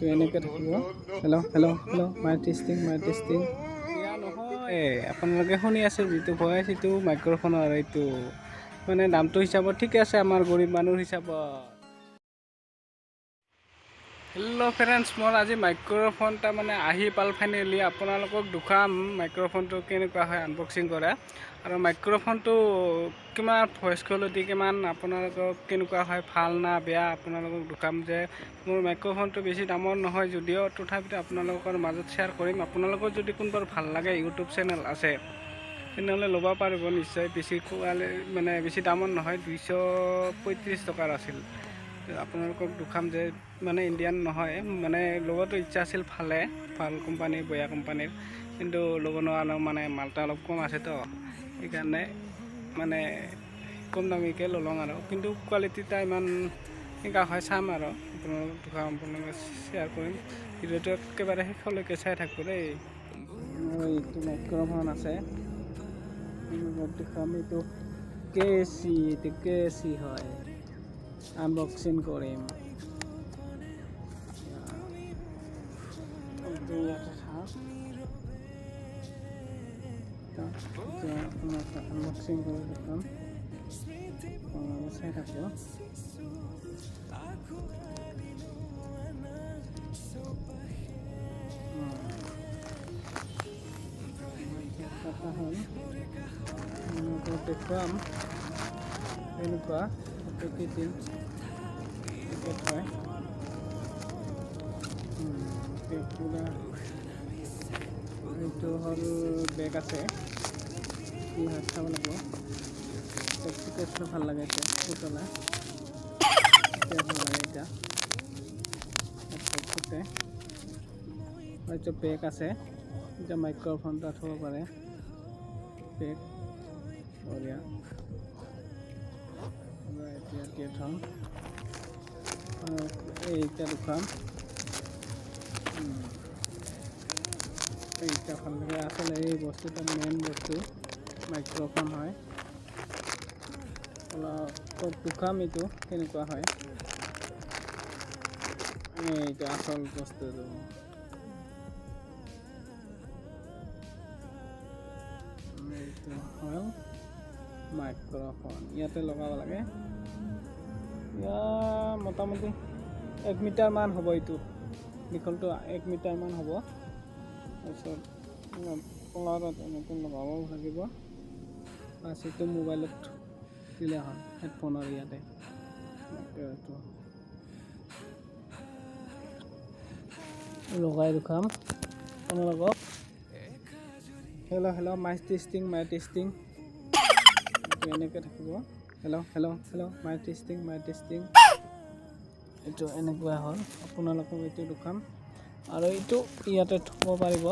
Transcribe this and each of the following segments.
এইটো এনেকৈ থাকিব হেল্ল' মাই টেষ্টিং এয়া নহয় আপোনালোকে শুনি আছে যিটো ভইচ এইটো মাইক্ৰফোনৰ এইটো মানে দামটো হিচাপত ঠিকে আছে আমাৰ গৰীব মানুহ হিচাপত হেল্ল' ফ্ৰেণ্ডছ মোৰ আজি মাইক্ৰফোন এটা মানে আহি পাল ফাইনেলি আপোনালোকক দেখাম মাইক্ৰফোনটো কেনেকুৱা হয় আনবক্সিং কৰা আৰু মাইক্ৰফোনটো কিমান ভইচ কোৱালিটি কিমান আপোনালোকক কেনেকুৱা হয় ভাল না বেয়া আপোনালোকক দেখাম যে মোৰ মাইক্ৰফোনটো বেছি দামৰ নহয় যদিও তথাপিতো আপোনালোকৰ মাজত শ্বেয়াৰ কৰিম আপোনালোকৰ যদি কোনোবাৰ ভাল লাগে ইউটিউব চেনেল আছে তেনেহ'লে ল'ব পাৰিব নিশ্চয় বেছি মানে বেছি দামৰ নহয় 235 টকাৰ আছিল আপোনালোকক দেখাম যে মানে ইণ্ডিয়ান নহয় মানে ল'বতো ইচ্ছা আছিল ভাল কোম্পানীৰ বেয়া কোম্পানীৰ কিন্তু ল'ব নোৱাৰো মানে মালটা অলপ কম আছেতো সেইকাৰণে মানে কম দামীকৈ ল'লোঁ আৰু কিন্তু কোৱালিটিটা ইমান এনেকুৱা হয় চাম আৰু আপোনালোকক দেখাম আপোনালোকে শ্বেয়াৰ কৰিম ভিডিঅ'টো একেবাৰে শেষলৈকে চাই থাকিব দেই এইটো মাইক্ৰফোন আছে দেখাম এইটো কেচি হয় আনবক্সিং কৰিম আনবক্সিং কৰি দেখাম চাই থাকোঁ দেখুৱাম এনেকুৱা হয় এইটো হ'ল বেগ আছে কি হয় চাব লাগিব টেক্সটো ভাল লাগে এতিয়া পুতলা ভাল লাগে এতিয়া এইটো বেগ আছে এতিয়া মাইক্ৰফোনটো থ'ব পাৰে বেগ বঢ়িয়া এতিয়া থ'ম এইটা দেখাম এইটা ভাল লাগে আসলে এই বস্তুটা মেইন বস্তু মাইক্ৰফোন হয় অলপ দেখাম এইটো কেনেকুৱা হয় এইটো আসল বস্তুটো এইটো হ'ল মাইক্ৰফোন ইয়াতে লগাব লাগে মোটামুটি 1 মিটাৰমান হ'ব এইটো দীঘলটো 1 মিটাৰমান হ'ব তাৰপিছত কলাৰত এনেকৈ লগাব লাগিব বাছ এইটো মোবাইলত দিলে হ'ল হেডফোনৰ ইয়াতে এইটো লগাই দেখাম আপোনালোকক হেল্ল' মাই টেষ্টিং এনেকৈ থাকিব হেল্ল' মাই টেষ্টিং এইটো এনেকুৱা হ'ল আপোনালোকক এইটো দেখাম আৰু এইটো ইয়াতে থ'ব পাৰিব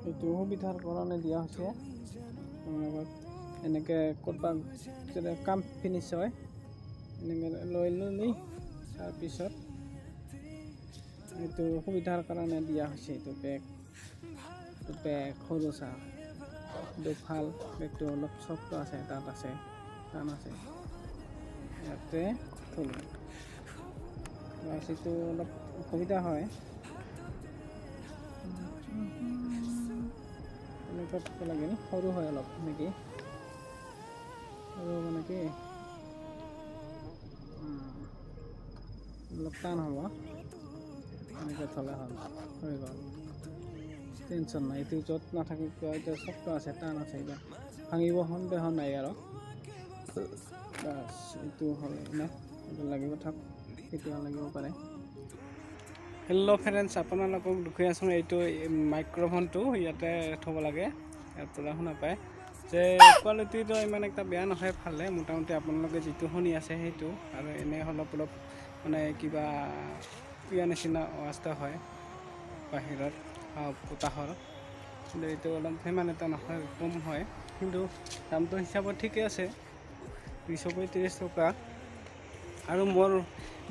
এইটো সুবিধাৰ কাৰণে দিয়া হৈছে আপোনালোকক এনেকৈ ক'ৰবাত যদি কাম ফিনিছ হয় এনেকৈ লৈ তাৰপিছত এইটো সুবিধাৰ কাৰণে দিয়া হৈছে এইটো বেগ সৰু চাহ এইটো ভাল বেগটো অলপ চফ্ট আছে তাত আছে টান আছে ইয়াতে থ'লোঁ বাছ এইটো অলপ অসুবিধা হয় এনেকুৱা থ'ব লাগে সৰু হয় অলপ নেকি আৰু মানে কি অলপ টান হ'ব এনেকৈ থ'লে হ'ল হৈ গ'ল টেনশ্যন নাই এইটো য'ত নাথাকে কিয় এতিয়া চফ্ট আছে টান আছে এতিয়া ভাঙিব সন্দেহ নাই আৰু বাছ এইটো হ'ল এইটো লাগিব থাক কেতিয়া লাগিব পাৰে হেল্ল' ফ্ৰেণ্ডছ আপোনালোকক দেখুৱাই আছোঁ এইটো মাইক্ৰফোনটো ইয়াতে থ'ব লাগে ইয়াৰ পৰা শুনা পায় যে কোৱালিটিটো ইমান এটা বেয়া নহয় ভালে মোটামুটি আপোনালোকে যিটো শুনি আছে সেইটো আৰু এনে অলপ মানে কিবা ইয়াৰ নিচিনা আৱাজটা হয় বাহিৰত বতাহৰ কিন্তু এইটো অলপ সিমান এটা নহয় কম হয় কিন্তু দামটো হিচাপত ঠিকে আছে 235 টকা আৰু মোৰ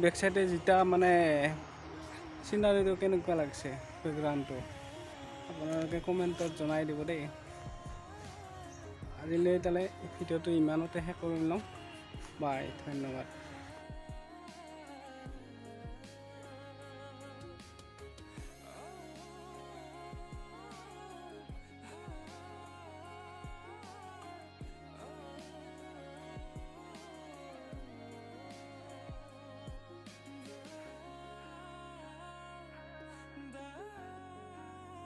বেক চাইডে যেটা মানে চিনাৰীটো কেনেকুৱা লাগিছে বেকগ্ৰাউণ্ডটো আপোনালোকে কমেণ্টত জনাই দিব দেই আজিলৈ তালে ভিডিঅ'টো ইমানতে শেষ কৰি লওঁ বাই ধন্যবাদ